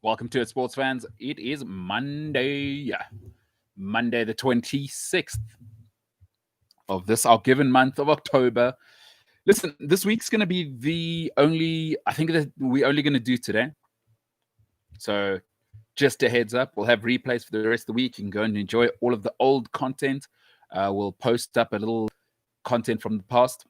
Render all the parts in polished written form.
Welcome to it, sports fans. It is Monday, Monday the 26th of this, our given month of October. Listen, this week's going to be I think that we're only going to do today. So just a heads up, we'll have replays for the rest of the week. You can go and enjoy all of the old content. We'll post up a little content from the past.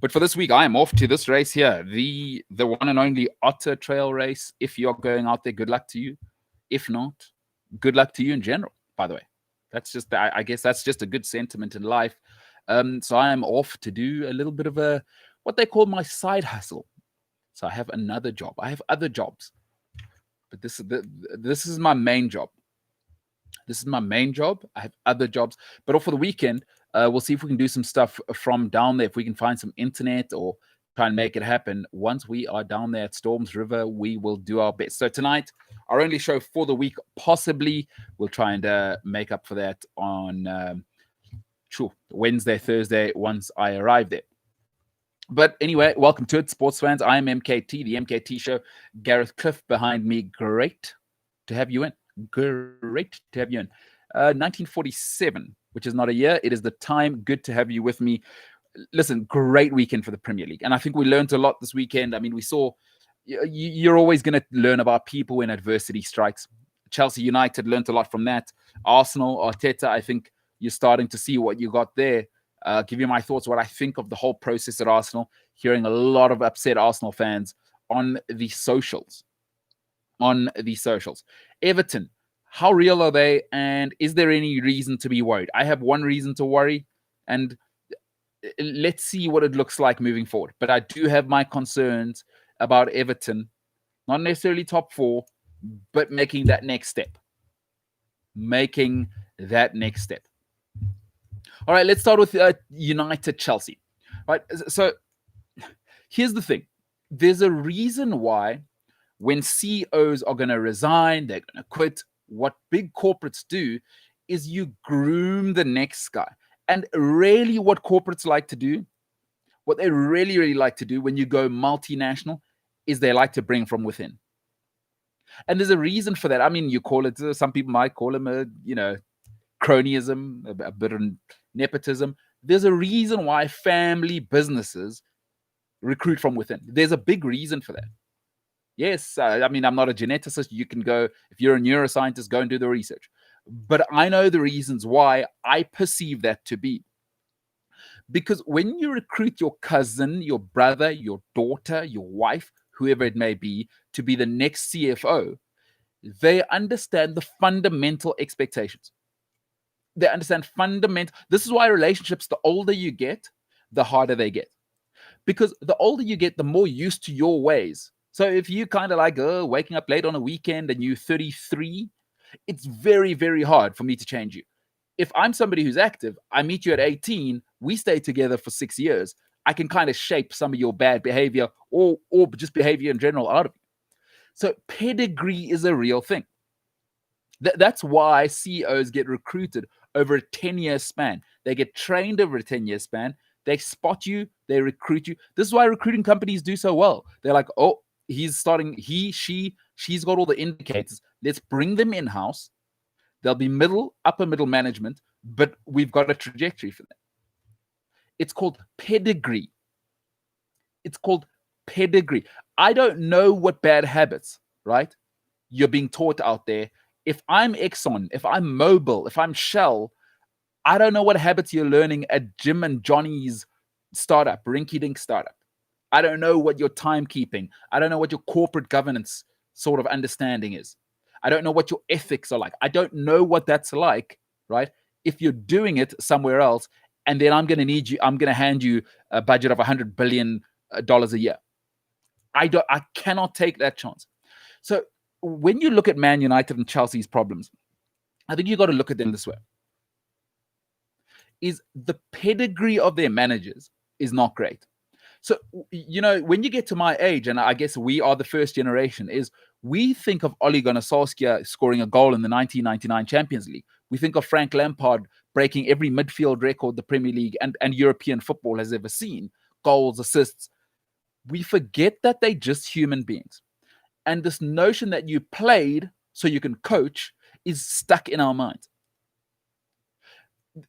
But for this week, I am off to this race here, the one and only Otter Trail race. If you're going out there, good luck to you. If not, good luck to you in general, by the way. That's just, I guess that's just a good sentiment in life. So I am off to do a little bit of what they call my side hustle. So I have another job. I have other jobs, but this is my main job. This is my main job. I have other jobs, but for the weekend, we'll see if we can do some stuff from down there. If we can find some internet or try and make it happen. Once we are down there at Storms River, we will do our best. So tonight, our only show for the week, possibly, we'll try and make up for that on Wednesday, Thursday, once I arrive there. But anyway, welcome to it, sports fans. I am MKT, the MKT Show. Gareth Cliff behind me. Great to have you in. Great to have you in. 1947, which is not a year. It is the time. Good to have you with me. Listen, great weekend for the Premier League. And I think we learned a lot this weekend. I mean, we saw you're always going to learn about people when adversity strikes. Chelsea United learned a lot from that. Arsenal, Arteta, I think you're starting to see what you got there. Give you my thoughts, what I think of the whole process at Arsenal. Hearing a lot of upset Arsenal fans on the socials. Everton, how real are they? And is there any reason to be worried? I have one reason to worry, and let's see what it looks like moving forward. But I do have my concerns about Everton, not necessarily top four, but making that next step. All right, let's start with United Chelsea. Right, so here's the thing. There's a reason why when CEOs are going to resign, they're going to quit, what big corporates do is you groom the next guy. And really what corporates like to do, what they really, really like to do when you go multinational is they like to bring from within. And there's a reason for that. I mean, you call it, some people might call them cronyism, a bit of nepotism. There's a reason why family businesses recruit from within. There's a big reason for that. Yes, I mean, I'm not a geneticist. You can go, if you're a neuroscientist, go and do the research. But I know the reasons why I perceive that to be. Because when you recruit your cousin, your brother, your daughter, your wife, whoever it may be, to be the next CFO, they understand the fundamental expectations. They understand fundamental. This is why relationships, the older you get, the harder they get. Because the older you get, the more used to your ways. So if you kind of like waking up late on a weekend and you're 33, it's very, very hard for me to change you. If I'm somebody who's active, I meet you at 18, we stay together for 6 years, I can kind of shape some of your bad behavior or just behavior in general out of you. So pedigree is a real thing. That's why CEOs get recruited over a 10-year span. They get trained over a 10-year span. They spot you, they recruit you. This is why recruiting companies do so well. They're like, oh, she's got all the indicators. Let's bring them in-house. They'll be upper middle management, but we've got a trajectory for them. It's called pedigree. I don't know what bad habits, right, you're being taught out there. If I'm Exxon, if I'm Mobil, if I'm Shell, I don't know what habits you're learning at Jim and Johnny's startup, rinky-dink startup. I don't know what your timekeeping. I don't know what your corporate governance sort of understanding is. I don't know what your ethics are like. I don't know what that's like, right? If you're doing it somewhere else, and then I'm going to hand you a budget of $100 billion a year. I cannot take that chance. So when you look at Man United and Chelsea's problems, I think you got to look at them this way. Is the pedigree of their managers is not great. So, when you get to my age, and I guess we are the first generation, is we think of Ole Gunnar Solskjaer scoring a goal in the 1999 Champions League. We think of Frank Lampard breaking every midfield record the Premier League and European football has ever seen. Goals, assists. We forget that they're just human beings. And this notion that you played so you can coach is stuck in our minds.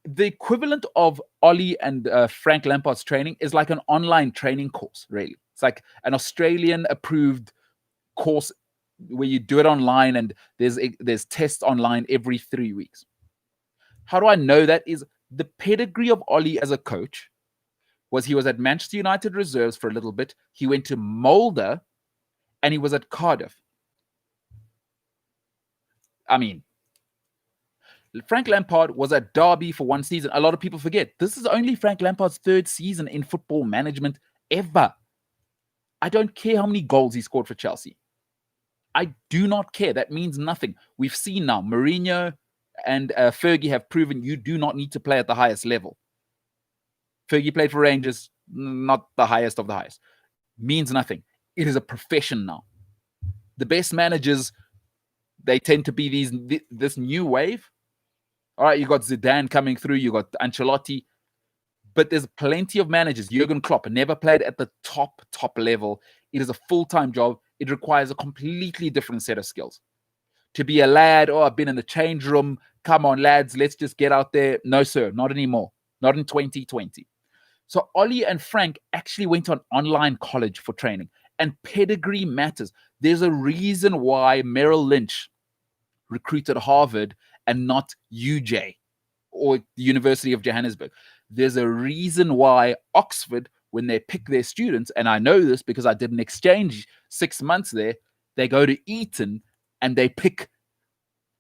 The equivalent of Ollie and Frank Lampard's training is like an online training course, really. It's like an Australian approved course where you do it online, and there's tests online every 3 weeks. How do I know that? Is the pedigree of Ollie as a coach was he was at Manchester United reserves for a little bit. He went to Mulder, and he was at Cardiff. I mean, Frank Lampard was at Derby for one season. A lot of people forget this is only Frank Lampard's third season in football management ever. I don't care how many goals he scored for Chelsea. I do not care. That means nothing. We've seen now Mourinho and Fergie have proven you do not need to play at the highest level. Fergie played for Rangers, not the highest of the highest. Means nothing. It is a profession now. The best managers, they tend to be this new wave. All right, you got Zidane coming through, you got Ancelotti, but there's plenty of managers. Jurgen Klopp never played at the top level. It is a full-time job. It requires a completely different set of skills. To be a lad, I've been in the change room. Come on, lads, let's just get out there. No, sir, not anymore. Not in 2020. So Ollie and Frank actually went on online college for training, and pedigree matters. There's a reason why Merrill Lynch recruited Harvard and not UJ or the University of Johannesburg. There's a reason why Oxford, when they pick their students, and I know this because I did an exchange 6 months there, they go to Eton and they pick.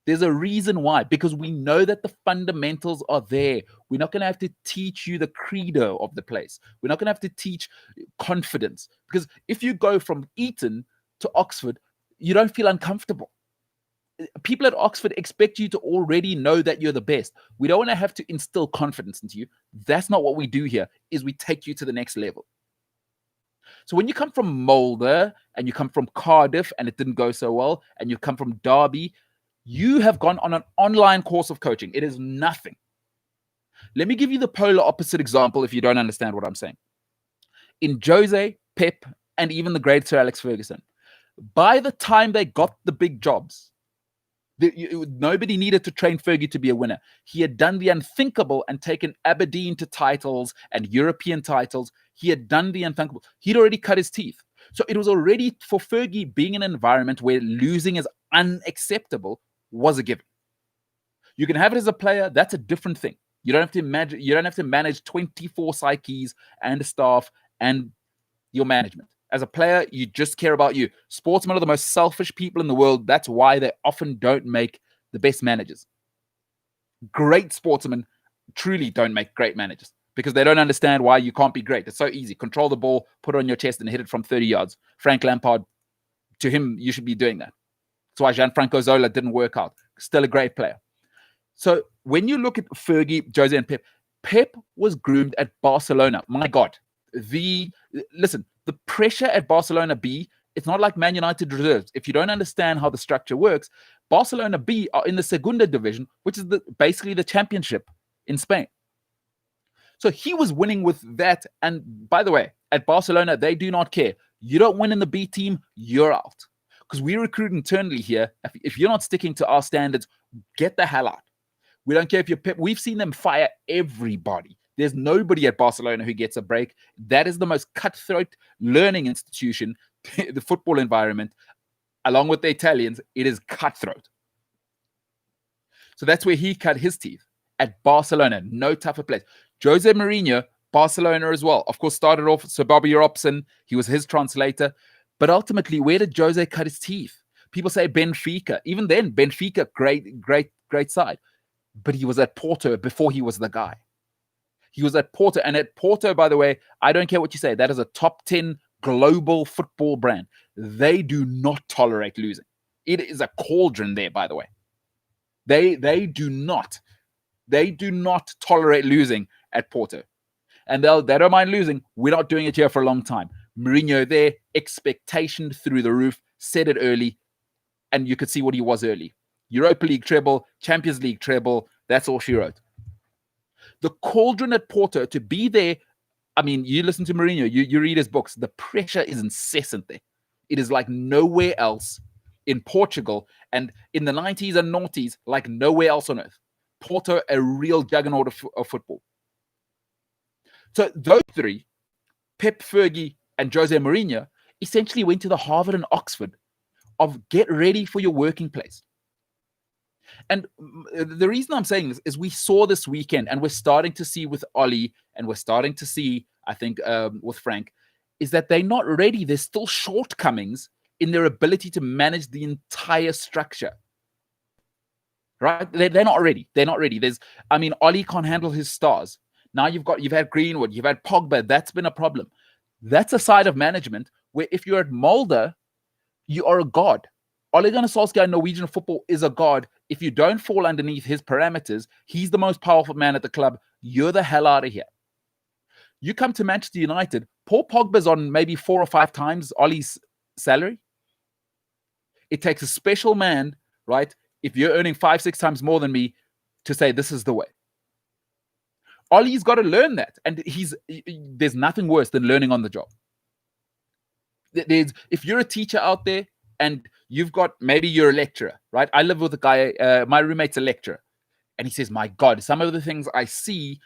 There's a reason why, because we know that the fundamentals are there. We're not going to have to teach you the credo of the place. We're not going to have to teach confidence, because if you go from Eton to Oxford, you don't feel uncomfortable. People at Oxford expect you to already know that you're the best. We don't want to have to instill confidence into you. That's not what we do here, is we take you to the next level. So when you come from Mulder and you come from Cardiff and it didn't go so well, and you come from Derby, you have gone on an online course of coaching. It is nothing. Let me give you the polar opposite example if you don't understand what I'm saying. In Jose, Pep, and even the great Sir Alex Ferguson, by the time they got the big jobs, nobody needed to train Fergie to be a winner. He had done the unthinkable and taken Aberdeen to titles and European titles. He had done the unthinkable. He'd already cut his teeth. So it was already, for Fergie, being in an environment where losing is unacceptable was a given. You can have it as a player. That's a different thing. You don't have to imagine. You don't have to manage 24 psyches and staff and your management. As a player, you just care about you. Sportsmen are the most selfish people in the world. That's why they often don't make the best managers. Great sportsmen truly don't make great managers because they don't understand why you can't be great. It's so easy. Control the ball, put it on your chest, and hit it from 30 yards. Frank Lampard, to him, you should be doing that. That's why Gianfranco Zola didn't work out. Still a great player. So when you look at Fergie, Jose, and Pep was groomed at Barcelona. My God. Listen, the pressure at Barcelona B, it's not like Man United reserves. If you don't understand how the structure works, Barcelona B are in the Segunda division, which is basically the championship in Spain. So he was winning with that. And by the way, at Barcelona, they do not care. You don't win in the B team, you're out. Because we recruit internally here. If you're not sticking to our standards, get the hell out. We don't care if you're Pep. We've seen them fire everybody. There's nobody at Barcelona who gets a break. That is the most cutthroat learning institution, the football environment, along with the Italians. It is cutthroat. So that's where he cut his teeth, at Barcelona. No tougher place. Jose Mourinho, Barcelona as well. Of course, started off Sir Bobby Robson. He was his translator. But ultimately, where did Jose cut his teeth? People say Benfica. Even then, Benfica, great side. But he was at Porto before he was the guy. He was at Porto. And at Porto, by the way, I don't care what you say. That is a top 10 global football brand. They do not tolerate losing. It is a cauldron there, by the way. They do not tolerate losing at Porto. And they don't mind losing. We're not doing it here for a long time. Mourinho there, expectation through the roof, said it early, and you could see what he was early. Europa League treble, Champions League treble, that's all she wrote. The cauldron at Porto, to be there, I mean, you listen to Mourinho, you read his books, the pressure is incessant there. It is like nowhere else in Portugal, and in the 90s and noughties, like nowhere else on earth. Porto, a real juggernaut of football. So those three, Pep, Fergie, and Jose Mourinho, essentially went to the Harvard and Oxford of get ready for your working place. And the reason I'm saying this is we saw this weekend, and we're starting to see with Ollie, and we're starting to see, I think, with Frank, is that they're not ready. There's still shortcomings in their ability to manage the entire structure. Right? They're not ready. They're not ready. Ollie can't handle his stars. Now you've had Greenwood, you've had Pogba. That's been a problem. That's a side of management where if you're at Mulder, you are a god. Ole Gunnar Solskjaer in Norwegian football is a god. If you don't fall underneath his parameters, he's the most powerful man at the club. You're the hell out of here. You come to Manchester United, Paul Pogba's on maybe 4 or 5 times Ollie's salary. It takes a special man, right? If you're earning 5, 6 times more than me, to say this is the way. Ollie's got to learn that. And there's nothing worse than learning on the job. If you're a teacher out there and maybe you're a lecturer, right? I live with a guy, my roommate's a lecturer. And he says, my God, some of the things I see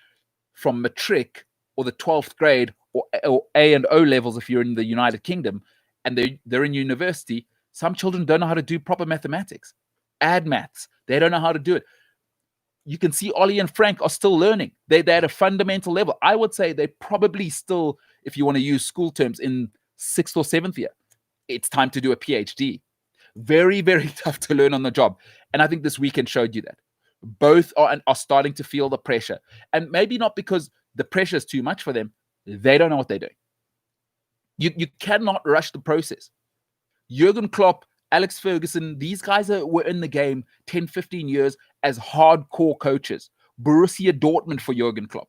from matric or the 12th grade or A and O levels, if you're in the United Kingdom and they're in university, some children don't know how to do proper mathematics, add maths. They don't know how to do it. You can see Ollie and Frank are still learning. They're at a fundamental level. I would say they're probably still, if you want to use school terms, in 6th or 7th year. It's time to do a PhD. Very, very tough to learn on the job. And I think this weekend showed you that. Both are starting to feel the pressure. And maybe not because the pressure is too much for them. They don't know what they're doing. You cannot rush the process. Jurgen Klopp, Alex Ferguson, these guys were in the game 10, 15 years as hardcore coaches. Borussia Dortmund for Jurgen Klopp.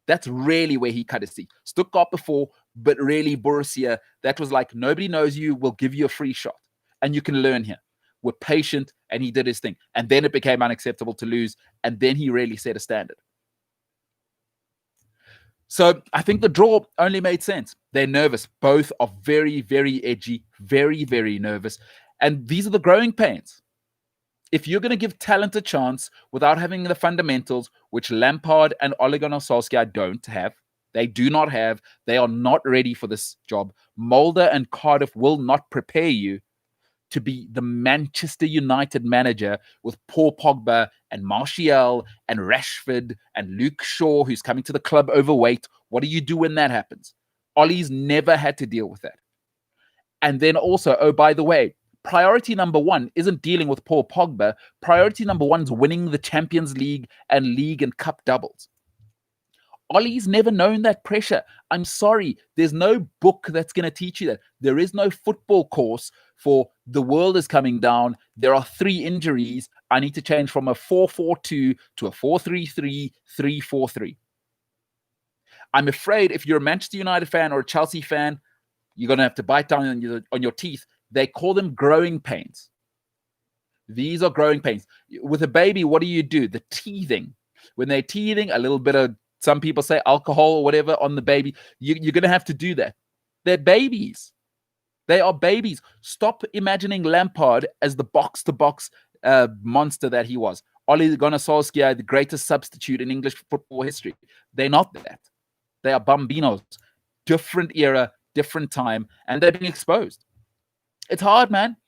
That's really where he cut his teeth. Stuttgart before, but really Borussia, that was like, nobody knows you, we'll give you a free shot. And you can learn here. We're patient, and he did his thing. And then it became unacceptable to lose, and then he really set a standard. So I think the draw only made sense. They're nervous. Both are very, very edgy, very, very nervous. And these are the growing pains. If you're going to give talent a chance without having the fundamentals, which Lampard and Ole Gunnar Solskjaer don't have, they do not have, they are not ready for this job. Mulder and Cardiff will not prepare you to be the Manchester United manager with Paul Pogba and Martial and Rashford and Luke Shaw, who's coming to the club overweight. What do you do when that happens? Ollie's never had to deal with that. And then also, oh, by the way, priority number 1 isn't dealing with Paul Pogba. Priority number 1 is winning the Champions League and league and cup doubles. Ollie's never known that pressure. I'm sorry. There's no book that's going to teach you that. There is no football course for the world is coming down. There are 3 injuries. I need to change from a 4-4-2 to a 4-3-3, 3-4-3. I'm afraid if you're a Manchester United fan or a Chelsea fan, you're going to have to bite down on your teeth. They call them growing pains. These are growing pains. With a baby, what do? The teething. When they're teething, a little bit of, some people say alcohol or whatever on the baby. You're going to have to do that. They're babies. They are babies. Stop imagining Lampard as the box-to-box monster that he was. Ole Gunnar Solskjaer, the greatest substitute in English football history. They're not that. They are bambinos. Different era, different time, and they're being exposed. It's hard, man.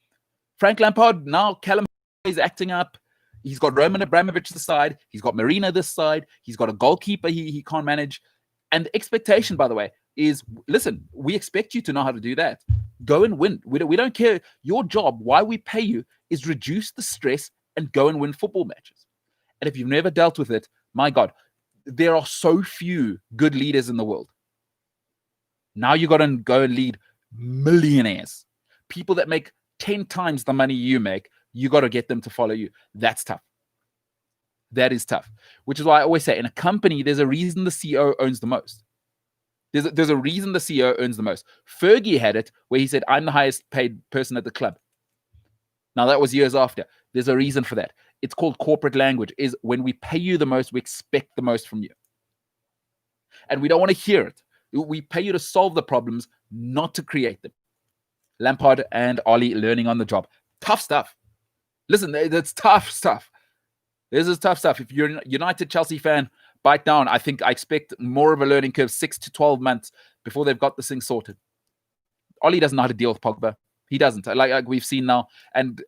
Frank Lampard, now Callum is acting up. He's got Roman Abramovich this side. He's got Marina this side. He's got a goalkeeper he can't manage. And the expectation, by the way, is, listen, we expect you to know how to do that. Go and win. We don't care. Your job, why we pay you, is reduce the stress and go and win football matches. And if you've never dealt with it, my God, there are so few good leaders in the world. Now you got to go and lead millionaires. People that make 10 times the money you make, you got to get them to follow you. That's tough. That is tough. Which is why I always say, in a company, there's a reason the CEO owns the most. There's a reason the CEO earns the most. Fergie had it where he said, I'm the highest paid person at the club. Now, that was years after. There's a reason for that. It's called corporate language, is when we pay you the most, we expect the most from you. And we don't want to hear it. We pay you to solve the problems, not to create them. Lampard and Ollie learning on the job. Tough stuff. Listen, that's tough stuff. This is tough stuff. If you're a United Chelsea fan, bite down. I expect more of a learning curve, 6 to 12 months before they've got this thing sorted. Ollie doesn't know how to deal with Pogba. He doesn't. Like we've seen now. And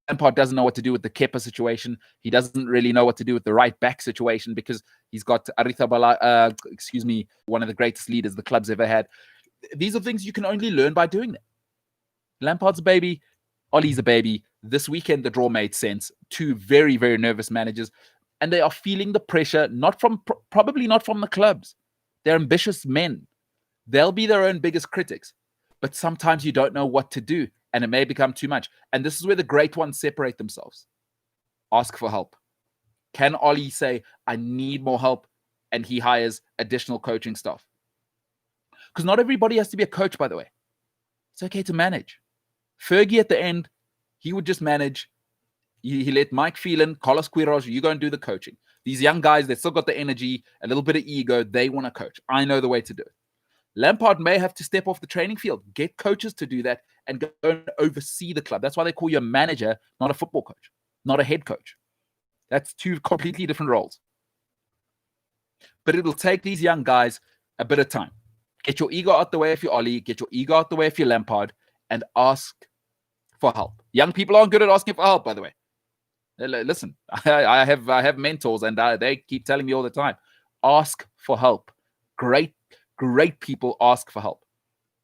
Lampard doesn't know what to do with the Kepa situation. He doesn't really know what to do with the right back situation because he's got Arrizabalaga, one of the greatest leaders the club's ever had. These are things you can only learn by doing them. Lampard's a baby. Ollie's a baby. This weekend, the draw made sense. Two very, very nervous managers. And they are feeling the pressure, probably not from the clubs. They're ambitious men. They'll be their own biggest critics. But sometimes you don't know what to do. And it may become too much. And this is where the great ones separate themselves. Ask for help. Can Ollie say, I need more help? And he hires additional coaching staff. Because not everybody has to be a coach, by the way. It's okay to manage. Fergie at the end, he would just manage. He let Mike Phelan, Carlos Queiroz, you go and do the coaching. These young guys, they still got the energy, a little bit of ego. They want to coach. I know the way to do it. Lampard may have to step off the training field, get coaches to do that, and go and oversee the club. That's why they call you a manager, not a football coach, not a head coach. That's two completely different roles. But it'll take these young guys a bit of time. Get your ego out the way if you're Ollie, get your ego out the way if you're Lampard, and ask for help. Young people aren't good at asking for help, by the way. Listen, I have mentors, and they keep telling me all the time, ask for help. Great people ask for help.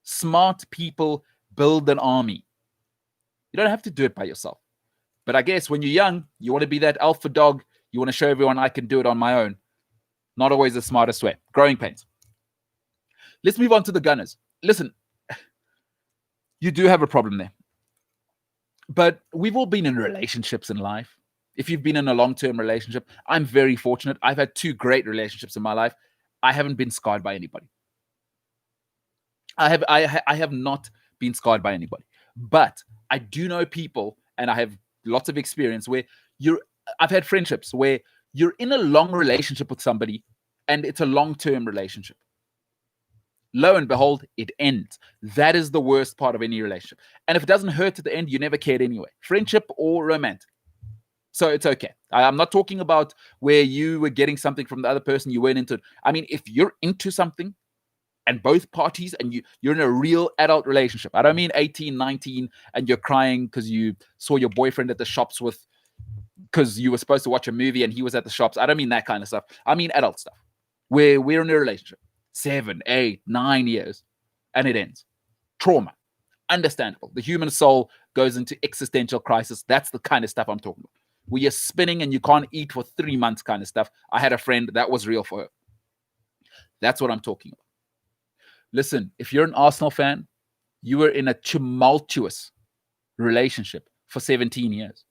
Smart people build an army. You don't have to do it by yourself. But I guess when you're young, you want to be that alpha dog. You want to show everyone I can do it on my own. Not always the smartest way. Growing pains. Let's move on to the Gunners. Listen, you do have a problem there. But we've all been in relationships in life. If you've been in a long-term relationship, I'm very fortunate. I've had 2 great relationships in my life. I haven't been scarred by anybody. I have not been scarred by anybody. But I do know people, and I have lots of experience where I've had friendships where you're in a long relationship with somebody and it's a long-term relationship. Lo and behold, it ends. That is the worst part of any relationship. And if it doesn't hurt at the end, you never cared anyway. Friendship or romantic. So it's okay. I'm not talking about where you were getting something from the other person, you weren't into it. I mean, if you're into something and both parties and you're in a real adult relationship. I don't mean 18, 19 and you're crying because you saw your boyfriend at the shops because you were supposed to watch a movie and he was at the shops. I don't mean that kind of stuff. I mean adult stuff where we're in a relationship. 7, 8, 9 years, and it ends. Trauma. Understandable. The human soul goes into existential crisis. That's the kind of stuff I'm talking about. Where you're spinning and you can't eat for 3 months kind of stuff. I had a friend that was real for her. That's what I'm talking about. Listen, if you're an Arsenal fan, you were in a tumultuous relationship for 17 years.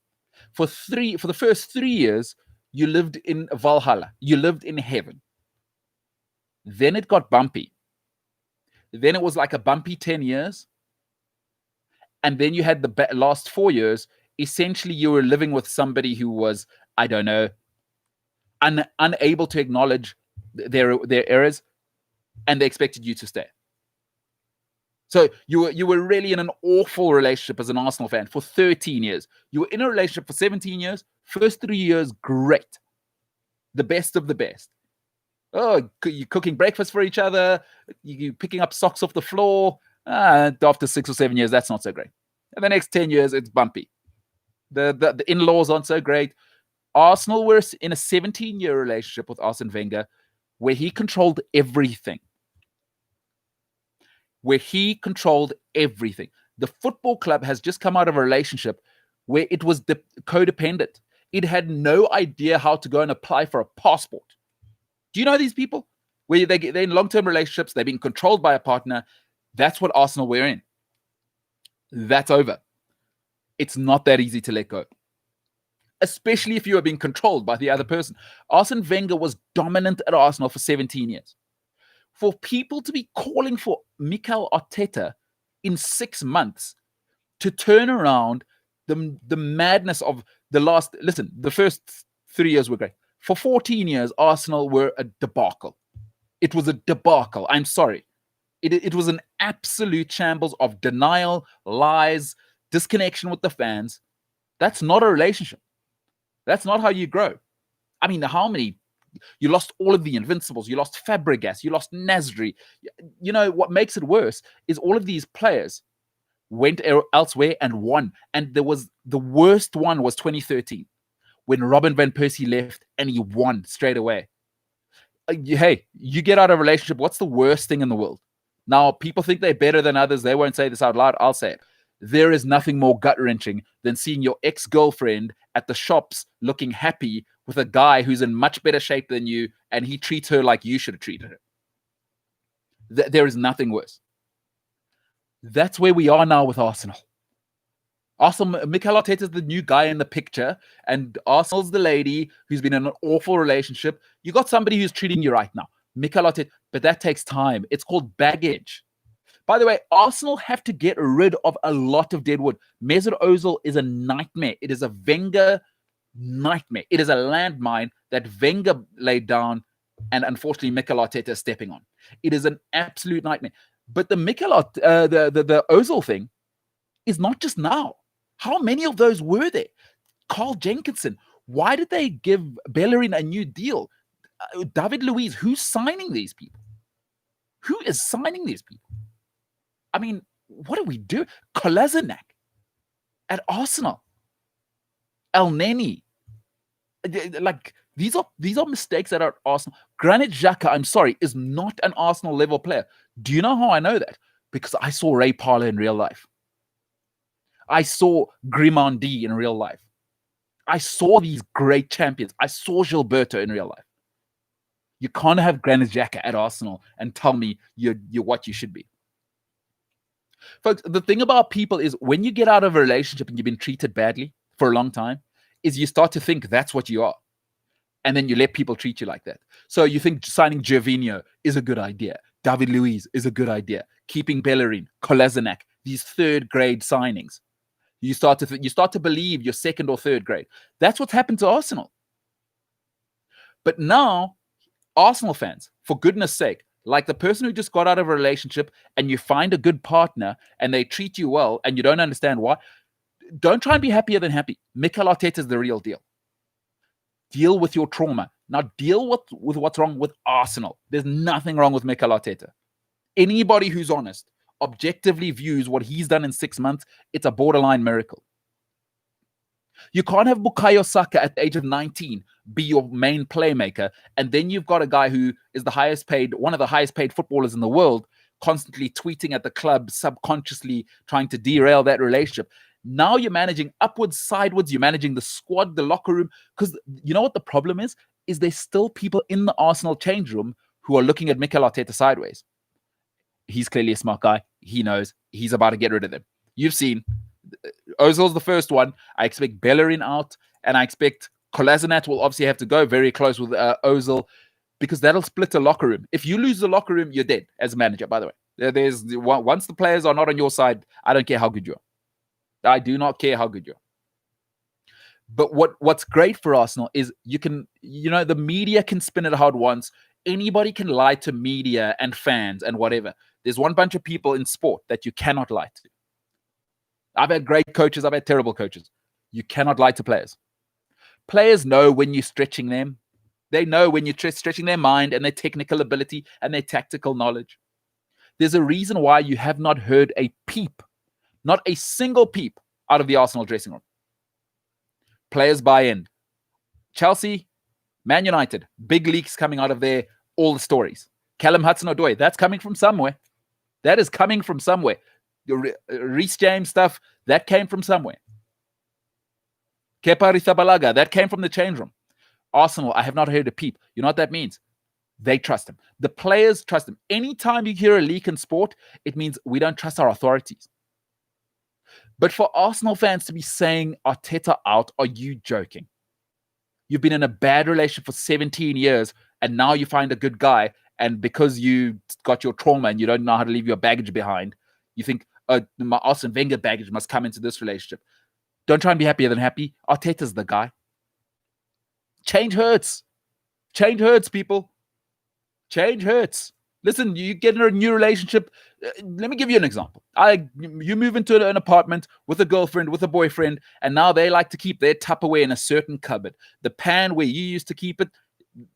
For the first 3 years, you lived in Valhalla. You lived in heaven. Then it got bumpy. Then it was like a bumpy 10 years. And then you had the last 4 years. Essentially, you were living with somebody who was, I don't know, unable to acknowledge their errors, and they expected you to stay. So you were really in an awful relationship as an Arsenal fan for 13 years. You were in a relationship for 17 years. First 3 years, great. The best of the best. Oh, you're cooking breakfast for each other. You're picking up socks off the floor. After 6 or 7 years, that's not so great. And the next 10 years, it's bumpy. The in-laws aren't so great. Arsenal were in a 17-year relationship with Arsene Wenger where he controlled everything. The football club has just come out of a relationship where it was codependent. It had no idea how to go and apply for a passport. Do you know these people? Where they're in long-term relationships, they're being controlled by a partner. That's what Arsenal were in. That's over. It's not that easy to let go. Especially if you are being controlled by the other person. Arsene Wenger was dominant at Arsenal for 17 years. For people to be calling for Mikel Arteta in 6 months to turn around the madness of the first 3 years were great. For 14 years, Arsenal were a debacle. It was a debacle. I'm sorry. It was an absolute shambles of denial, lies, disconnection with the fans. That's not a relationship. That's not how you grow. I mean, how many? You lost all of the Invincibles. You lost Fabregas. You lost Nasri. You know, what makes it worse is all of these players went elsewhere and won. And there was the worst one was 2013 when Robin van Persie left and he won straight away. Hey, you get out of a relationship. What's the worst thing in the world? Now, people think they're better than others. They won't say this out loud. I'll say it. There is nothing more gut-wrenching than seeing your ex-girlfriend at the shops looking happy with a guy who's in much better shape than you, and he treats her like you should have treated her. There is nothing worse. That's where we are now with Arsenal. Arsenal, Mikel Arteta's the new guy in the picture, and Arsenal's the lady who's been in an awful relationship. You got somebody who's treating you right now, Mikel Arteta, but that takes time. It's called baggage. By the way, Arsenal have to get rid of a lot of deadwood. Mesut Ozil is a nightmare. It is a Wenger nightmare. It is a landmine that Wenger laid down, and unfortunately, Mikel Arteta is stepping on. It is an absolute nightmare. But the the Ozil thing is not just now. How many of those were there? Carl Jenkinson. Why did they give Bellerin a new deal? David Luiz. Who's signing these people? Who is signing these people? I mean, what do we do? Kolasinac at Arsenal. El Neni. Like, these are mistakes that are at Arsenal. Granit Xhaka, I'm sorry, is not an Arsenal level player. Do you know how I know that? Because I saw Ray Parlour in real life. I saw Grimandi in real life. I saw these great champions. I saw Gilberto in real life. You can't have Granit Xhaka at Arsenal and tell me you're what you should be. Folks, the thing about people is when you get out of a relationship and you've been treated badly for a long time, is you start to think that's what you are. And then you let people treat you like that. So you think signing Gervinho is a good idea. David Luiz is a good idea. Keeping Bellerin, Kolasinac, these third-grade signings. You start to believe you're second or third grade. That's what's happened to Arsenal. But now, Arsenal fans, for goodness sake, like the person who just got out of a relationship and you find a good partner and they treat you well and you don't understand why, don't try and be happier than happy. Mikel Arteta is the real deal. Deal with your trauma. Now deal with what's wrong with Arsenal. There's nothing wrong with Mikel Arteta. Anybody who's honest objectively views what he's done in 6 months, it's a borderline miracle. You can't have Bukayo Saka at the age of 19 be your main playmaker, and then you've got a guy who is one of the highest paid footballers in the world, constantly tweeting at the club, subconsciously trying to derail that relationship. Now you're managing upwards, sideways, you're managing the squad, the locker room, because you know what the problem is there's still people in the Arsenal change room who are looking at Mikel Arteta sideways. He's clearly a smart guy. He knows he's about to get rid of them. You've seen Ozil's the first one. I expect Bellerin out, and I expect Kolasinac will obviously have to go very close with Ozil, because that'll split the locker room. If you lose the locker room, you're dead as a manager, by the way. Once the players are not on your side, I don't care how good you are. I do not care how good you are. But what's great for Arsenal is the media can spin it how it wants. Anybody can lie to media and fans and whatever. There's one bunch of people in sport that you cannot lie to. I've had great coaches. I've had terrible coaches. You cannot lie to players. Players know when you're stretching them. They know when you're stretching their mind and their technical ability and their tactical knowledge. There's a reason why you have not heard a peep, not a single peep, out of the Arsenal dressing room. Players buy in. Chelsea, Man United, big leaks coming out of there, all the stories. Callum Hudson-Odoi, that's coming from somewhere. That is coming from somewhere. The Reece James stuff, that came from somewhere. Kepa Arrizabalaga, that came from the change room. Arsenal, I have not heard a peep. You know what that means? They trust him. The players trust him. Anytime you hear a leak in sport, it means we don't trust our authorities. But for Arsenal fans to be saying Arteta out, are you joking? You've been in a bad relationship for 17 years, and now you find a good guy, and because you got your trauma and you don't know how to leave your baggage behind, you think, my Arsene Wenger baggage must come into this relationship. Don't try and be happier than happy. Arteta's the guy. Change hurts. Change hurts, people. Change hurts. Listen, you get in a new relationship. Let me give you an example. You move into an apartment with a girlfriend, with a boyfriend, and now they like to keep their Tupperware in a certain cupboard. The pan where you used to keep it,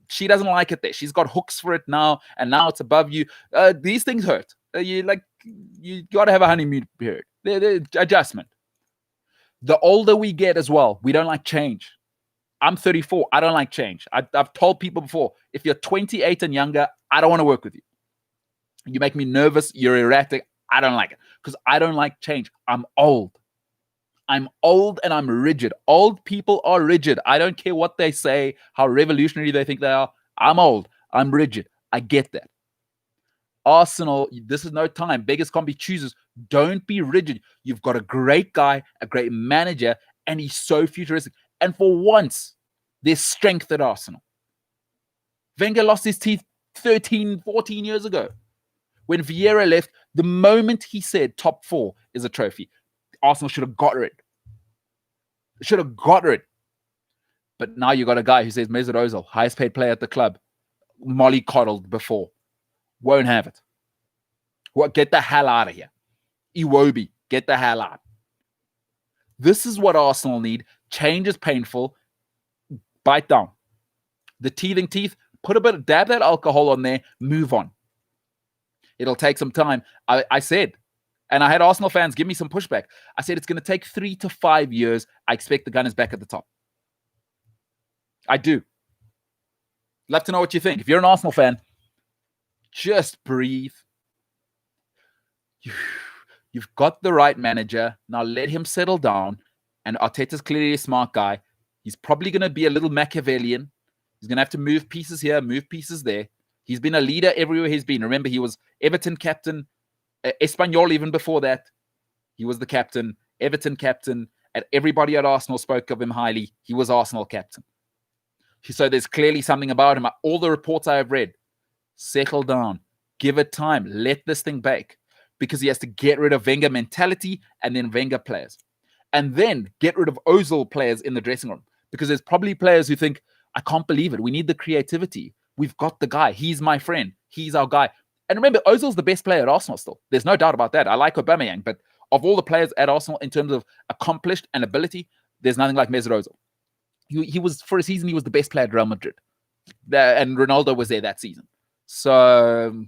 she doesn't like it there. She's got hooks for it now, and now it's above you. These things hurt. You got to have a honeymoon period. They're adjustment. The older we get as well, we don't like change. I'm 34. I don't like change. I've told people before, if you're 28 and younger, I don't want to work with you. You make me nervous. You're erratic. I don't like it because I don't like change. I'm old. I'm old and I'm rigid. Old people are rigid. I don't care what they say, how revolutionary they think they are. I'm old. I'm rigid. I get that. Arsenal, this is no time. Beggars can't be choosers. Don't be rigid. You've got a great guy, a great manager, and he's so futuristic. And for once, there's strength at Arsenal. Wenger lost his teeth 13, 14 years ago. When Vieira left, the moment he said top 4 is a trophy, Arsenal should have got rid. Should have got rid. But now you got a guy who says Mesut Ozil, highest paid player at the club, mollycoddled before. Won't have it. What? Get the hell out of here. Iwobi, get the hell out. This is what Arsenal need. Change is painful. Bite down. The teething teeth, dab that alcohol on there, move on. It'll take some time. I said, and I had Arsenal fans give me some pushback. I said it's going to take 3 to 5 years. I expect the Gunners back at the top. I do. Love to know what you think. If you're an Arsenal fan, just breathe. You've got the right manager. Now let him settle down. And Arteta's clearly a smart guy. He's probably going to be a little Machiavellian. He's going to have to move pieces here, move pieces there. He's been a leader everywhere he's been. Remember, he was Everton captain, Espanyol even before that. He was the captain, Everton captain, and everybody at Arsenal spoke of him highly. He was Arsenal captain. So there's clearly something about him. All the reports I have read, settle down, give it time, let this thing bake, because he has to get rid of Wenger mentality and then Wenger players. And then get rid of Ozil players in the dressing room, because there's probably players who think, I can't believe it. We need the creativity. We've got the guy. He's my friend. He's our guy. And remember, Ozil's the best player at Arsenal still. There's no doubt about that. I like Aubameyang, but of all the players at Arsenal in terms of accomplished and ability, there's nothing like Mesut Ozil. He was, for a season, he was the best player at Real Madrid. And Ronaldo was there that season. So,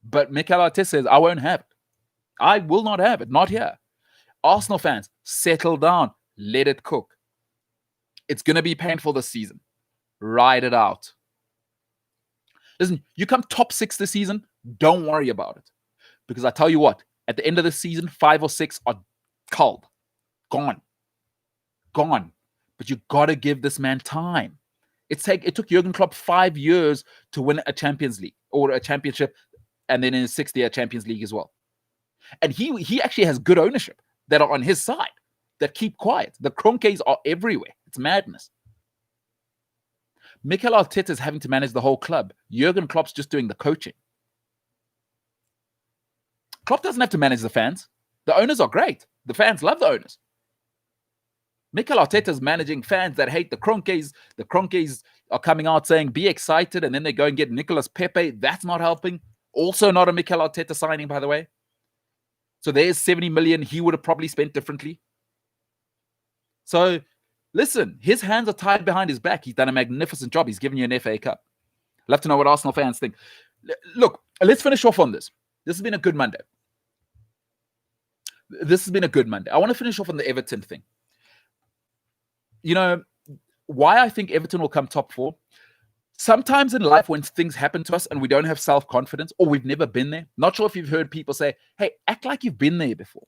but Mikel Arteta says, I won't have it. I will not have it. Not here. Arsenal fans, settle down. Let it cook. It's going to be painful this season. Ride it out. Listen, you come top 6 this season, don't worry about it. Because I tell you what, at the end of the season, 5 or 6 are culled. Gone. But you got to give this man time. It took Jurgen Klopp 5 years to win a Champions League or a championship, and then in his 6th year, Champions League as well. And he actually has good ownership that are on his side, that keep quiet. The Kroenkes are everywhere. It's madness. Mikel Arteta is having to manage the whole club. Jurgen Klopp's just doing the coaching. Klopp doesn't have to manage the fans. The owners are great. The fans love the owners. Mikel Arteta is managing fans that hate the Kroenkes. The Kroenkes are coming out saying, be excited, and then they go and get Nicolas Pepe. That's not helping. Also not a Mikel Arteta signing, by the way. So there's 70 million he would have probably spent differently. So listen, his hands are tied behind his back. He's done a magnificent job. He's given you an FA Cup. I'd love to know what Arsenal fans think. Look, let's finish off on this. This has been a good Monday. I want to finish off on the Everton thing. You know, why I think Everton will come top 4. Sometimes in life when things happen to us and we don't have self-confidence or we've never been there, not sure if you've heard people say, hey, act like you've been there before.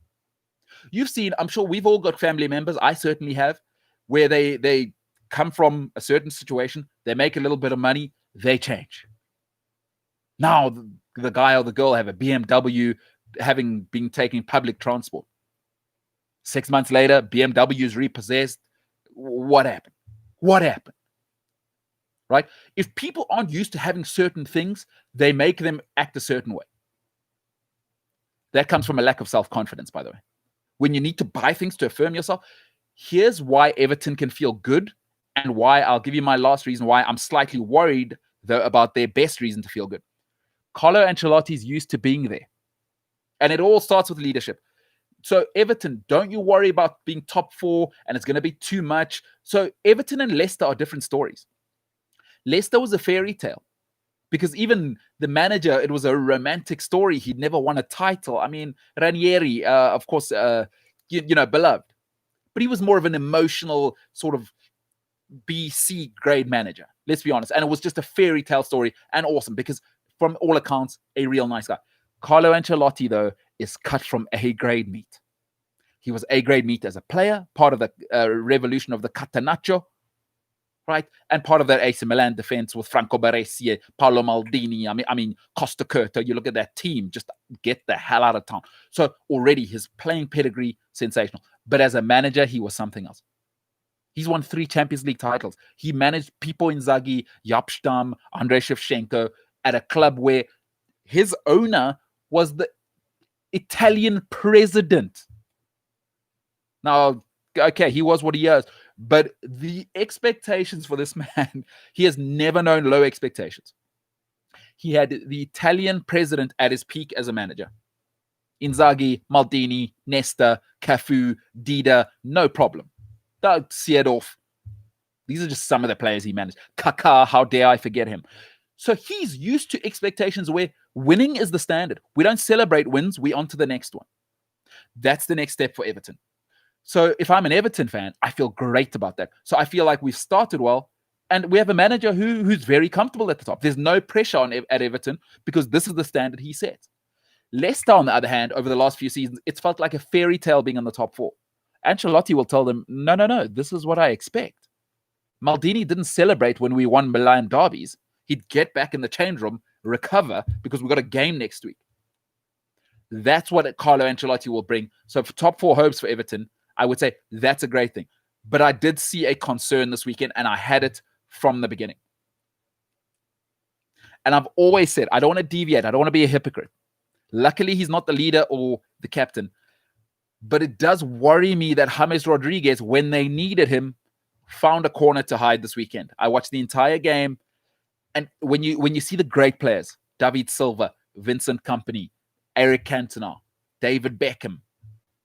You've seen, I'm sure we've all got family members, I certainly have, where they come from a certain situation, they make a little bit of money, they change. Now the guy or the girl have a BMW, having been taking public transport. 6 months later, BMW is repossessed. What happened? Right? If people aren't used to having certain things, they make them act a certain way. That comes from a lack of self-confidence, by the way. When you need to buy things to affirm yourself, here's why Everton can feel good, and why I'll give you my last reason why I'm slightly worried, though, about their best reason to feel good. Carlo Ancelotti's used to being there. And it all starts with leadership. So Everton, don't you worry about being top 4 and it's going to be too much. So Everton and Leicester are different stories. Leicester was a fairy tale because even the manager, it was a romantic story. He'd never won a title. I mean, Ranieri, of course, beloved. But he was more of an emotional sort of BC grade manager. Let's be honest. And it was just a fairy tale story and awesome because from all accounts, a real nice guy. Carlo Ancelotti, though, is cut from A-grade meat. He was A-grade meat as a player, part of the revolution of the Catenaccio, right? And part of that AC Milan defense with Franco Baresi, Paolo Maldini, I mean, Costa Curta. You look at that team, just get the hell out of town. So already his playing pedigree, sensational. But as a manager, he was something else. He's won 3 Champions League titles. He managed Pippo Inzaghi, Jaap Stam, Andrei Shevchenko at a club where his owner was the Italian president. Now, okay, he was what he is, but the expectations for this man, he has never known low expectations. He had the Italian president at his peak as a manager. Inzaghi, Maldini, Nesta, Cafu, Dida, no problem. Seedorf. These are just some of the players he managed. Kaká, how dare I forget him. So he's used to expectations where winning is the standard. We don't celebrate wins, we're on to the next one. That's the next step for Everton. So if I'm an Everton fan, I feel great about that. So I feel like we've started well, and we have a manager who's very comfortable at the top. There's no pressure at Everton because this is the standard he sets. Leicester, on the other hand, over the last few seasons, it's felt like a fairy tale being in the top 4. Ancelotti will tell them, no, this is what I expect. Maldini didn't celebrate when we won Milan derbies. He'd get back in the change room, recover, because we've got a game next week. That's what Carlo Ancelotti will bring. So for top 4 hopes for Everton, I would say that's a great thing. But I did see a concern this weekend, and I had it from the beginning. And I've always said, I don't want to deviate. I don't want to be a hypocrite. Luckily, he's not the leader or the captain. But it does worry me that James Rodriguez, when they needed him, found a corner to hide this weekend. I watched the entire game. And when you see the great players, David Silva, Vincent Kompany, Eric Cantona, David Beckham,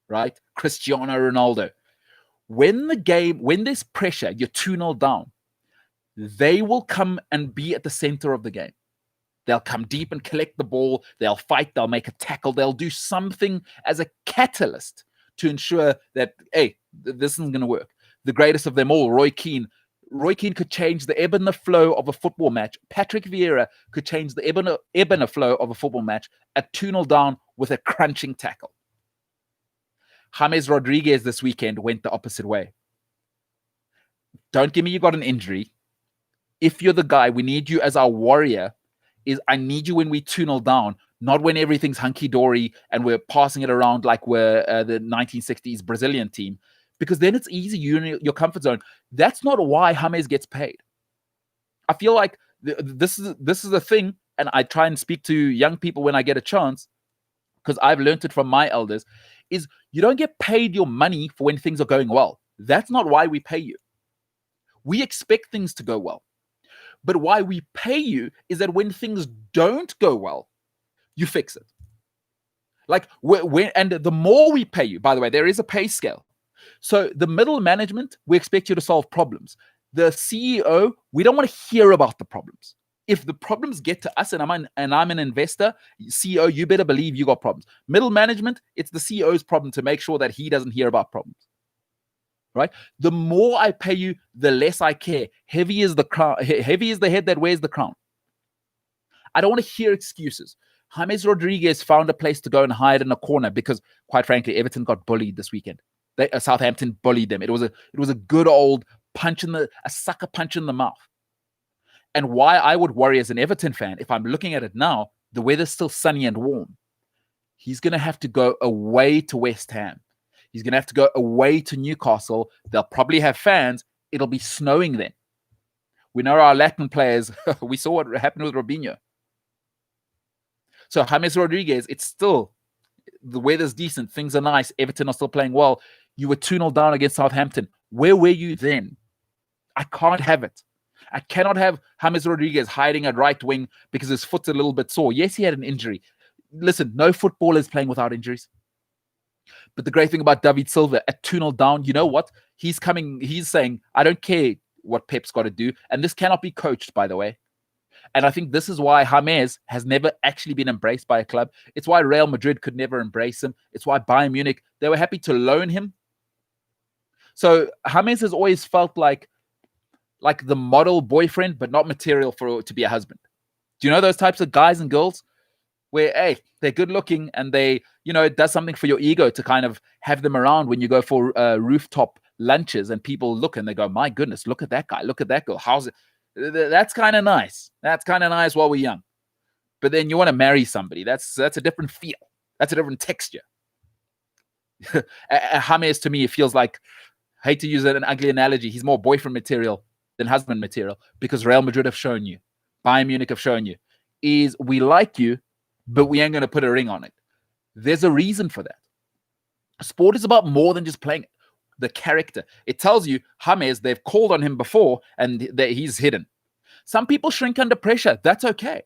right? Cristiano Ronaldo. When there's pressure, you're 2-0 down, they will come and be at the center of the game. They'll come deep and collect the ball. They'll fight. They'll make a tackle. They'll do something as a catalyst to ensure that, hey, this isn't going to work. The greatest of them all, Roy Keane. Roy Keane could change the ebb and the flow of a football match. Patrick Vieira could change the ebb and the flow of a football match at 2-0 down with a crunching tackle. James Rodriguez this weekend went the opposite way. Don't give me you got an injury. If you're the guy, we need you as our warrior. I need you when we 2-0 down, not when everything's hunky-dory and we're passing it around like we're the 1960s Brazilian team, because then it's easy. You're in your comfort zone. That's not why James gets paid. I feel like this is a thing, and I try and speak to young people when I get a chance, because I've learned it from my elders, is you don't get paid your money for when things are going well. That's not why we pay you. We expect things to go well. But why we pay you is that when things don't go well, you fix it. Like and the more we pay you, by the way, there is a pay scale. So the middle management, we expect you to solve problems. The CEO, we don't want to hear about the problems. If the problems get to us and I'm an investor, CEO, you better believe you got problems. Middle management, it's the CEO's problem to make sure that he doesn't hear about problems. Right? The more I pay you, the less I care. Heavy is the crown. Heavy is the head that wears the crown. I don't want to hear excuses. James Rodriguez found a place to go and hide in a corner because, quite frankly, Everton got bullied this weekend. Southampton bullied them. It was a good old a sucker punch in the mouth. And why I would worry as an Everton fan, if I'm looking at it now, the weather's still sunny and warm. He's going to have to go away to West Ham. He's going to have to go away to Newcastle. They'll probably have fans. It'll be snowing then. We know our Latin players. We saw what happened with Robinho. So James Rodriguez, it's still, the weather's decent. Things are nice. Everton are still playing well. You were 2-0 down against Southampton. Where were you then? I can't have it. I cannot have James Rodriguez hiding at right wing because his foot's a little bit sore. Yes, he had an injury. Listen, no footballer is playing without injuries. But the great thing about David Silva at 2-0 down, you know what? He's saying, I don't care what Pep's got to do. And this cannot be coached, by the way. And I think this is why James has never actually been embraced by a club. It's why Real Madrid could never embrace him. It's why Bayern Munich, they were happy to loan him. So James has always felt like the model boyfriend, but not material to be a husband. Do you know those types of guys and girls where, hey, they're good looking and they, it does something for your ego to kind of have them around when you go for rooftop lunches and people look and they go, my goodness, look at that guy, look at that girl. How's it? That's kind of nice. That's kind of nice while we're young. But then you want to marry somebody. That's a different feel. That's a different texture. James, to me, it feels like, I hate to use an ugly analogy, he's more boyfriend material than husband material, because Real Madrid have shown you, Bayern Munich have shown you, is we like you, but we ain't going to put a ring on it. There's a reason for that. Sport is about more than just playing the character. It tells you, James, they've called on him before and he's hidden. Some people shrink under pressure. That's okay.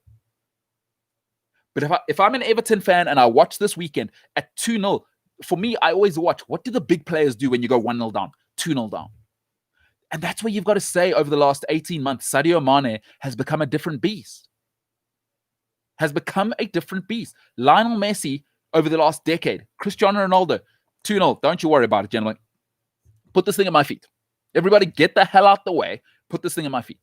But if I'm an Everton fan and I watch this weekend at 2-0, for me, I always watch, what do the big players do when you go 1-0 down, 2-0 down? And that's where you've got to say, over the last 18 months, Sadio Mane has become a different beast. Lionel Messi, over the last decade, Cristiano Ronaldo, 2-0. Don't you worry about it, gentlemen. Put this thing at my feet. Everybody get the hell out the way. Put this thing at my feet.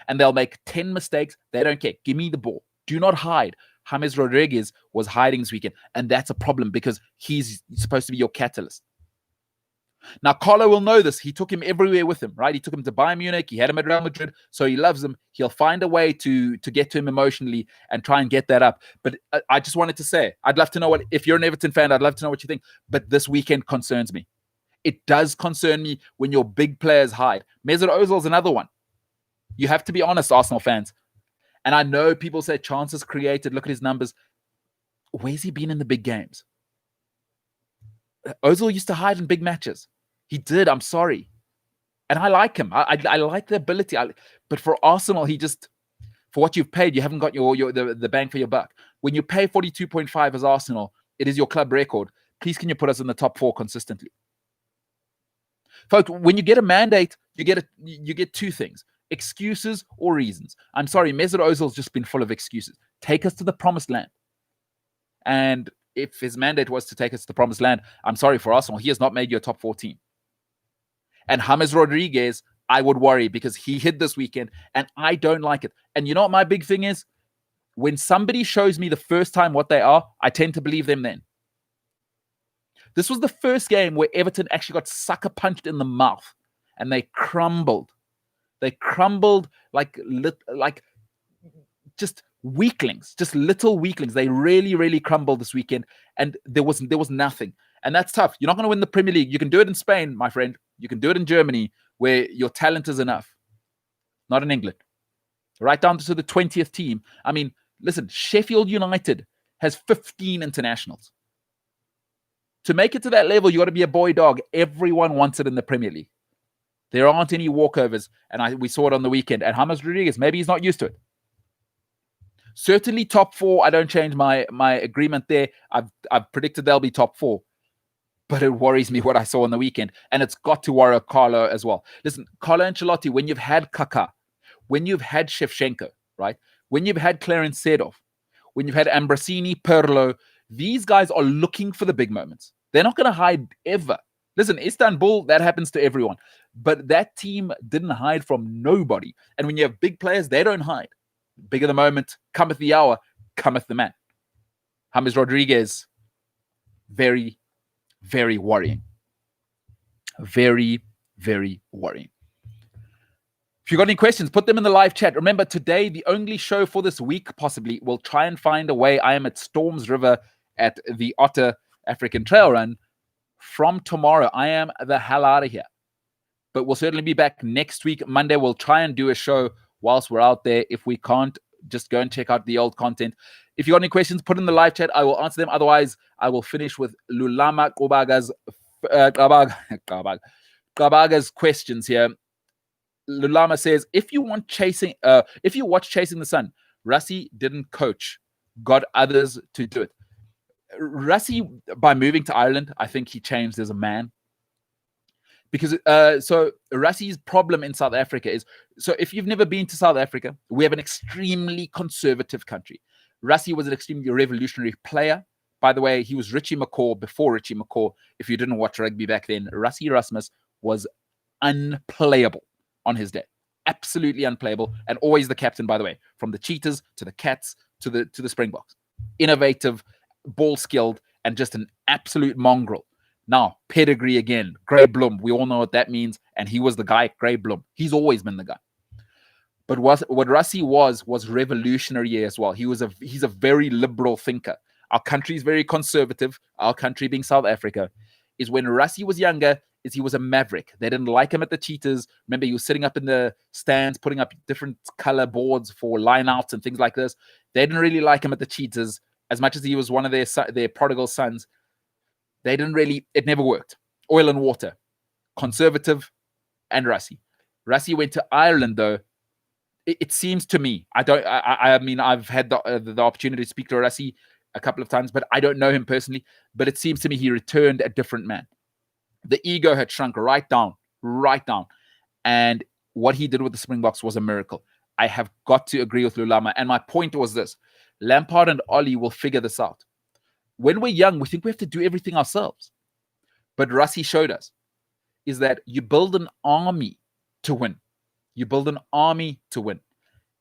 And they'll make 10 mistakes. They don't care. Give me the ball. Do not hide. James Rodriguez was hiding this weekend. And that's a problem because he's supposed to be your catalyst. Now, Carlo will know this. He took him everywhere with him, right? He took him to Bayern Munich. He had him at Real Madrid. So he loves him. He'll find a way to get to him emotionally and try and get that up. But I just wanted to say, I'd love to know if you're an Everton fan, I'd love to know what you think. But this weekend concerns me. It does concern me when your big players hide. Mesut Ozil's another one. You have to be honest, Arsenal fans. And I know people say chances created. Look at his numbers. Where's he been in the big games? Ozil used to hide in big matches. He did. I'm sorry. And I like him. I like the ability. But for Arsenal, for what you've paid, you haven't got the bang for your buck. When you pay 42.5 as Arsenal, it is your club record. Please, can you put us in the top 4 consistently? Folks, when you get a mandate, you get two things: excuses or reasons. I'm sorry, Mesut Ozil's just been full of excuses. Take us to the promised land. And if his mandate was to take us to the promised land, I'm sorry for Arsenal, he has not made your top 4 team. And James Rodriguez, I would worry because he hid this weekend and I don't like it. And you know what my big thing is? When somebody shows me the first time what they are, I tend to believe them then. This was the first game where Everton actually got sucker punched in the mouth and they crumbled. They crumbled like just weaklings, just little weaklings. They really, really crumbled this weekend and there was nothing. And that's tough. You're not going to win the Premier League. You can do it in Spain, my friend. You can do it in Germany where your talent is enough. Not in England. Right down to the 20th team. I mean, listen, Sheffield United has 15 internationals. To make it to that level, you got to be a boy dog. Everyone wants it in the Premier League. There aren't any walkovers, and we saw it on the weekend. And James Rodriguez, maybe he's not used to it. Certainly top 4. I don't change my agreement there. I've predicted they'll be top 4. But it worries me what I saw on the weekend. And it's got to worry Carlo as well. Listen, Carlo Ancelotti, when you've had Kaká, when you've had Shevchenko, right? When you've had Clarence Seedorf, when you've had Ambrosini, Pirlo, these guys are looking for the big moments. They're not going to hide ever. Listen, Istanbul, that happens to everyone. But that team didn't hide from nobody. And when you have big players, they don't hide. Bigger the moment, cometh the hour, cometh the man. James Rodriguez, very, very worrying. Very, very worrying. If you've got any questions, put them in the live chat. Remember, today, the only show for this week, possibly, we'll try and find a way. I am at Storms River at the Otter African Trail Run. From tomorrow, I am the hell out of here. But we'll certainly be back next week. Monday, we'll try and do a show whilst we're out there. If we can't, just go and check out the old content. If you got any questions, put in the live chat. I will answer them. Otherwise, I will finish with Lulama Qabaga's questions here. Lulama says, if you watch Chasing the Sun, Rassie didn't coach, got others to do it. Rassie, by moving to Ireland, I think he changed as a man. Because so Rassie's problem in South Africa is, so if you've never been to South Africa, we have an extremely conservative country. Rassie was an extremely revolutionary player. By the way, he was Richie McCaw before Richie McCaw. If you didn't watch rugby back then, Rassie Erasmus was unplayable on his day. Absolutely unplayable. And always the captain, by the way, from the Cheetahs to the Cats to the Springboks. Innovative, ball skilled, and just an absolute mongrel. Now, pedigree again. Grey Bloom. We all know what that means. And he was the guy, Grey Bloom. He's always been the guy. But what Rassie was revolutionary as well. He's a very liberal thinker. Our country is very conservative. Our country being South Africa. Is when Rassie was younger, is he was a maverick. They didn't like him at the Cheetahs. Remember, he was sitting up in the stands, putting up different color boards for lineouts and things like this. They didn't really like him at the Cheetahs as much as he was one of their prodigal sons. They didn't really, it never worked. Oil and water, conservative, and Rassie. Rassie went to Ireland, though. It seems to me, I mean, I've had the opportunity to speak to Rassie a couple of times, but I don't know him personally. But it seems to me he returned a different man. The ego had shrunk right down. And what he did with the Springboks was a miracle. I have got to agree with Lulama. And my point was this: Lampard and Ollie will figure this out. When we're young, we think we have to do everything ourselves. But Rassie showed us is that you build an army to win. You build an army to win.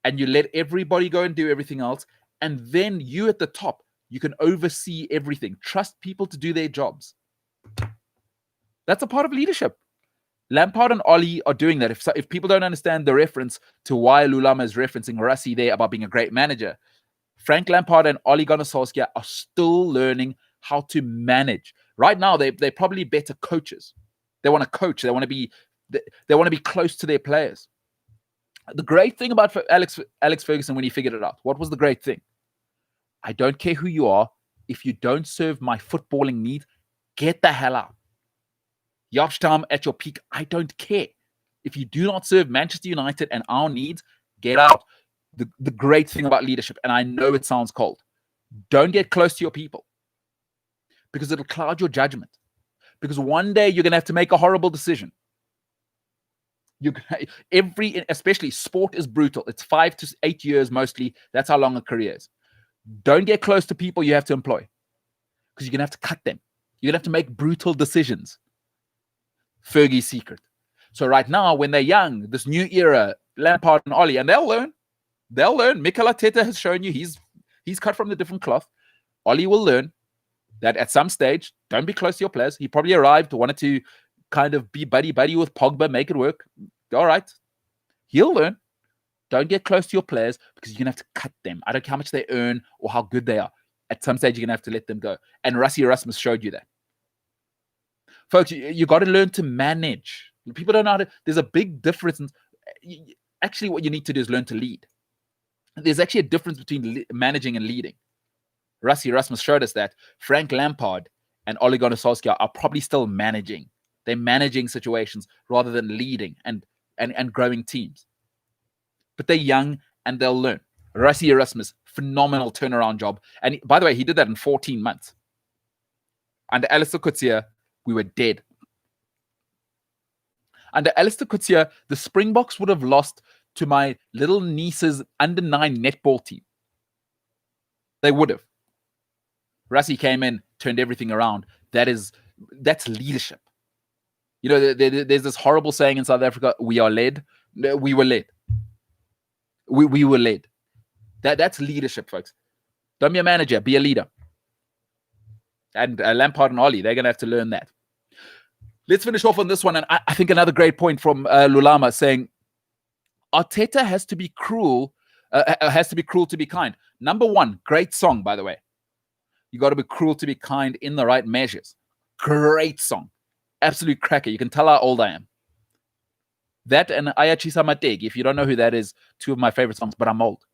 And you let everybody go and do everything else. And then you at the top, you can oversee everything. Trust people to do their jobs. That's a part of leadership. Lampard and Ollie are doing that. If people don't understand the reference to why Lulama is referencing Rassie there about being a great manager, Frank Lampard and Ole Gunnar Solskjaer are still learning how to manage. Right now, they're probably better coaches. They want to coach. They want to be close to their players. The great thing about Alex Ferguson when he figured it out, what was the great thing? I don't care who you are. If you don't serve my footballing needs, get the hell out. Yopstam at your peak, I don't care. If you do not serve Manchester United and our needs, get out. The great thing about leadership, and I know it sounds cold, don't get close to your people because it'll cloud your judgment. Because one day you're going to have to make a horrible decision. Especially sport is brutal. It's 5 to 8 years mostly. That's how long a career is. Don't get close to people you have to employ because you're going to have to cut them. You're going to have to make brutal decisions. Fergie's secret. So right now, when they're young, this new era, Lampard and Ollie, and they'll learn. Mikel Arteta has shown you he's cut from the different cloth. Ollie will learn that at some stage, don't be close to your players. He probably wanted to kind of be buddy with Pogba, make it work. All right. He'll learn. Don't get close to your players because you're going to have to cut them. I don't care how much they earn or how good they are. At some stage, you're going to have to let them go. And Rassie Erasmus showed you that. Folks, you got to learn to manage. People don't know how to. There's a big difference. Actually, what you need to do is learn to lead. There's actually a difference between managing and leading. Rassie Erasmus showed us that. Frank Lampard and Ole Gunnar Solskjaer are probably still managing. They're managing situations rather than leading and growing teams. But they're young and they'll learn. Rassie Erasmus, phenomenal turnaround job. And by the way, he did that in 14 months. Under Alistair Coetzee, we were dead. Under Alistair Coetzee, the Springboks would have lost to my little niece's under-9 netball team. They would have. Rassie came in, turned everything around. That's leadership. You know, there's this horrible saying in South Africa, we are led. We were led. We were led. That's leadership, folks. Don't be a manager, be a leader. And Lampard and Ollie, they're going to have to learn that. Let's finish off on this one. And I think another great point from Lulama saying, Arteta has to be cruel to be kind. Number one, great song, by the way. You got to be cruel to be kind in the right measures. Great song. Absolute cracker. You can tell how old I am. That and Ayachisa Mategi. If you don't know who that is, two of my favorite songs, but I'm old.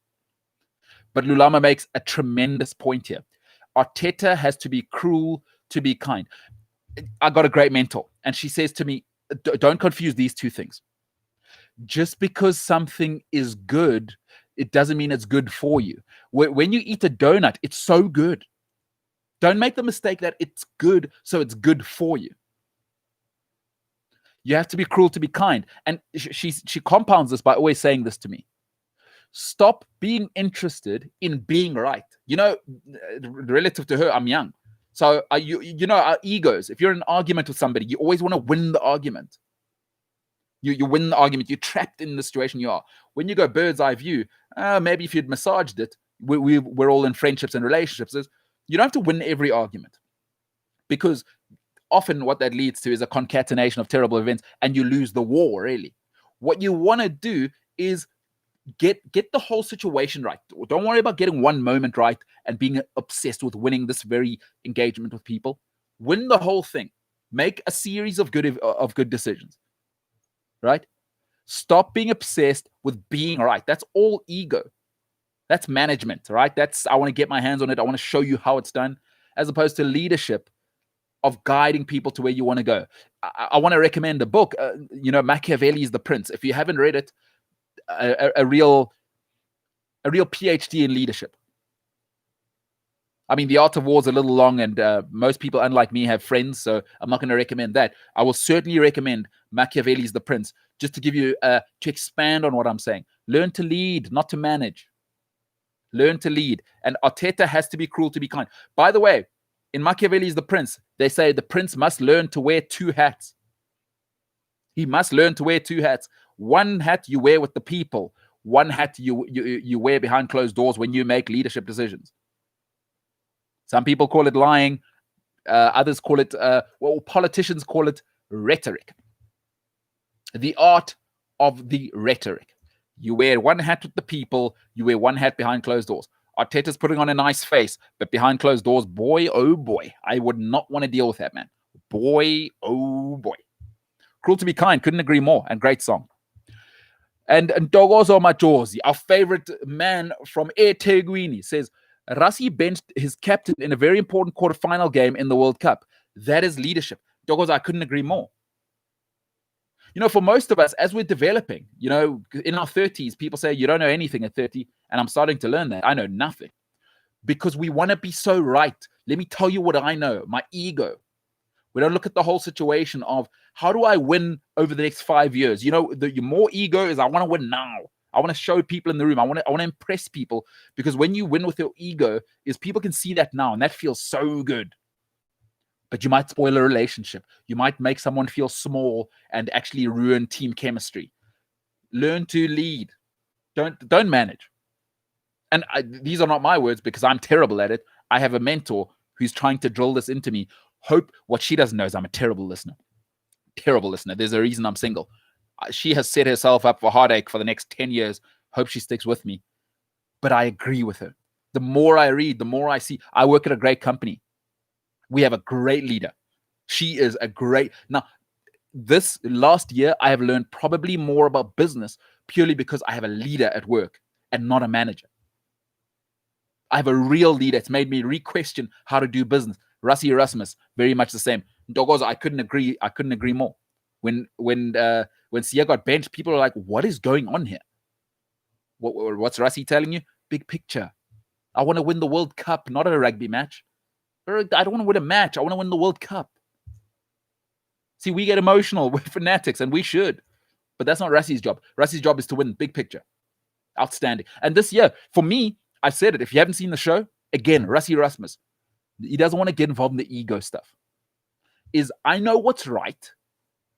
But Lulama makes a tremendous point here. Arteta has to be cruel to be kind. I got a great mentor, and she says to me, don't confuse these two things. just because something is good, it doesn't mean it's good for you. When you eat a donut, it's so good. Don't make the mistake that it's good, so it's good for you. You have to be cruel to be kind. And she compounds this by always saying this to me. Stop being interested in being right. Relative to her, I'm young. So our egos, if you're in an argument with somebody, you always want to win the argument. You win the argument. You're trapped in the situation you are. When you go bird's eye view, maybe if you'd massaged it, we're all in friendships and relationships. You don't have to win every argument, because often what that leads to is a concatenation of terrible events, and you lose the war, really. What you want to do is get the whole situation right. Don't worry about getting one moment right and being obsessed with winning this very engagement with people. Win the whole thing. Make a series of good decisions. Right? Stop being obsessed with being right. That's all ego. That's management, right? That's, I want to get my hands on it. I want to show you how it's done, as opposed to leadership of guiding people to where you want to go. I want to recommend a book, Machiavelli's The Prince. If you haven't read it, a real PhD in leadership. I mean, The Art of War is a little long, and most people, unlike me, have friends, so I'm not going to recommend that. I will certainly recommend Machiavelli's The Prince, just to give you, to expand on what I'm saying. Learn to lead, not to manage. Learn to lead. And Arteta has to be cruel to be kind. By the way, in Machiavelli's The Prince, they say the prince must learn to wear two hats. He must learn to wear two hats. One hat you wear with the people. One hat you wear behind closed doors when you make leadership decisions. Some people call it lying. Others call it, politicians call it rhetoric. The art of the rhetoric. You wear one hat with the people. You wear one hat behind closed doors. Arteta's putting on a nice face, but behind closed doors, boy, oh boy, I would not want to deal with that, man. Boy, oh boy. Cruel to be kind. Couldn't agree more. And great song. And Ntokozo Majozi, our favorite man from eThekwini, says, Rassie benched his captain in a very important quarterfinal game in the World Cup. That is leadership. Ntokozo, I couldn't agree more. For most of us, as we're developing, in our 30s, people say you don't know anything at 30, and I'm starting to learn that. I know nothing, because we want to be so right. Let me tell you what I know, my ego. We don't look at the whole situation of, how do I win over the next 5 years? Your more ego is, I want to win now. I want to show people in the room. I want to impress people, because when you win with your ego, is people can see that now, and that feels so good. But you might spoil a relationship. You might make someone feel small and actually ruin team chemistry. Learn to lead. Don't manage. And these are not my words, because I'm terrible at it. I have a mentor who's trying to drill this into me. Hope what she doesn't know is I'm a terrible listener. Terrible listener. There's a reason I'm single. She has set herself up for heartache for the next 10 years. Hope she sticks with me. But I agree with her. The more I read, the more I see. I work at a great company. We have a great leader. She is a great... Now, this last year, I have learned probably more about business purely because I have a leader at work and not a manager. I have a real leader. It's made me re-question how to do business. Rassie Erasmus, very much the same. Ntokozo, I couldn't agree more. When Sia got benched, people were like, what is going on here? What's Rassie telling you? Big picture. I want to win the World Cup, not a rugby match. I don't want to win a match. I want to win the World Cup. See, we get emotional. We're fanatics, and we should. But that's not Rassie's job. Rassie's job is to win big picture. Outstanding. And this year, for me, I've said it. If you haven't seen the show, again, Rassie Erasmus, he doesn't want to get involved in the ego stuff. I know what's right.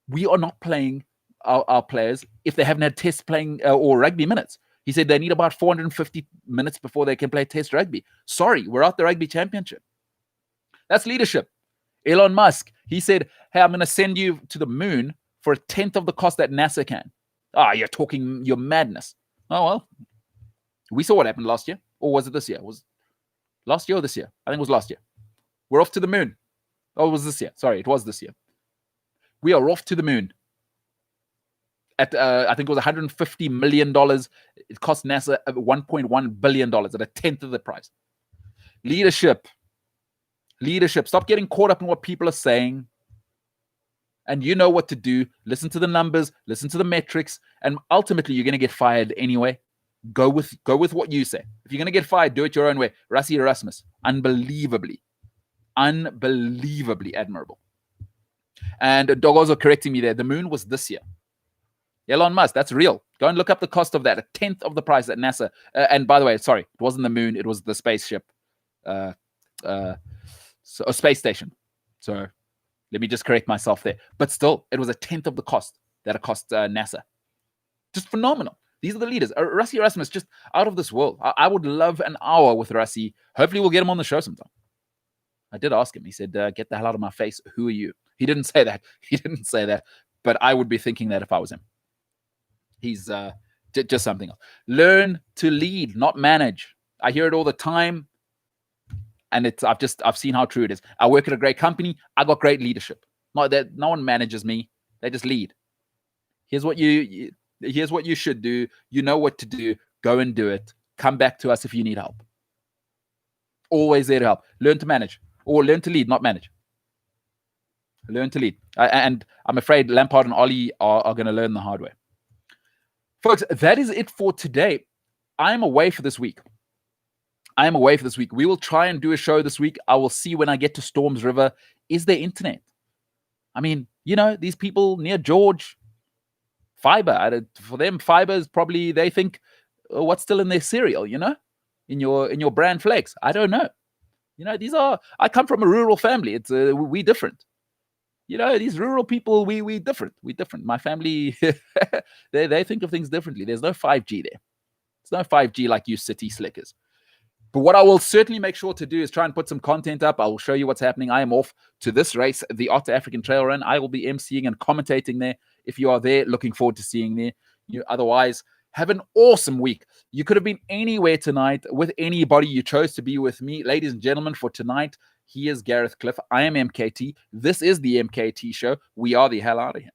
We are not playing our players if they haven't had test playing or rugby minutes. He said they need about 450 minutes before they can play test rugby. Sorry, we're out the rugby championship. That's leadership. Elon Musk, he said, hey, I'm going to send you to the moon for 1/10 of the cost that NASA can. You're madness. Oh, well, we saw what happened last year. Or was it this year? Was it last year or this year? I think it was last year. We're off to the moon. Oh, it was this year. Sorry, it was this year. We are off to the moon. At I think it was $150 million. It cost NASA $1.1 billion at 1/10 of the price. Leadership. Stop getting caught up in what people are saying. and you know what to do. Listen to the numbers, listen to the metrics, and ultimately you're going to get fired anyway. Go with what you say. If you're going to get fired, do it your own way. Rassie Erasmus, unbelievably admirable. And Dogozo correcting me there. The moon was this year. Elon Musk, that's real. Go and look up the cost of that. A tenth of the price at NASA. And by the way, sorry, it wasn't the moon. It was the spaceship, a space station. So let me just correct myself there. But still, it was a tenth of the cost that it cost NASA. Just phenomenal. These are the leaders. Rassie Erasmus, just out of this world. I would love an hour with Rassie. Hopefully we'll get him on the show sometime. I did ask him. He said, get the hell out of my face. Who are you? He didn't say that. But I would be thinking that if I was him. He's just something else. Learn to lead, not manage. I hear it all the time. And I've seen how true it is. I work at a great company. I got great leadership. No one manages me. They just lead. Here's what you should do. You know what to do. Go and do it. Come back to us if you need help. Always there to help. Learn to manage, or learn to lead, not manage. Learn to lead. And I'm afraid Lampard and Ollie are going to learn the hard way. Folks, that is it for today. I am away for this week. We will try and do a show this week. I will see when I get to Storms River. Is there internet? I mean, these people near George, fiber. For them, fiber is probably, they think, what's still in their cereal, in your brand flakes. I don't know. I come from a rural family. It's we different. These rural people, we different. We different. My family, they think of things differently. There's no 5G there. It's no 5G like you city slickers. But what I will certainly make sure to do is try and put some content up. I will show you what's happening. I am off to this race, the Otter African Trail Run. I will be emceeing and commentating there. If you are there, looking forward to seeing you. Otherwise, have an awesome week. You could have been anywhere tonight with anybody. You chose to be with me. Ladies and gentlemen, for tonight, he is Gareth Cliff. I am MKT. This is the MKT Show. We are the hell out of here.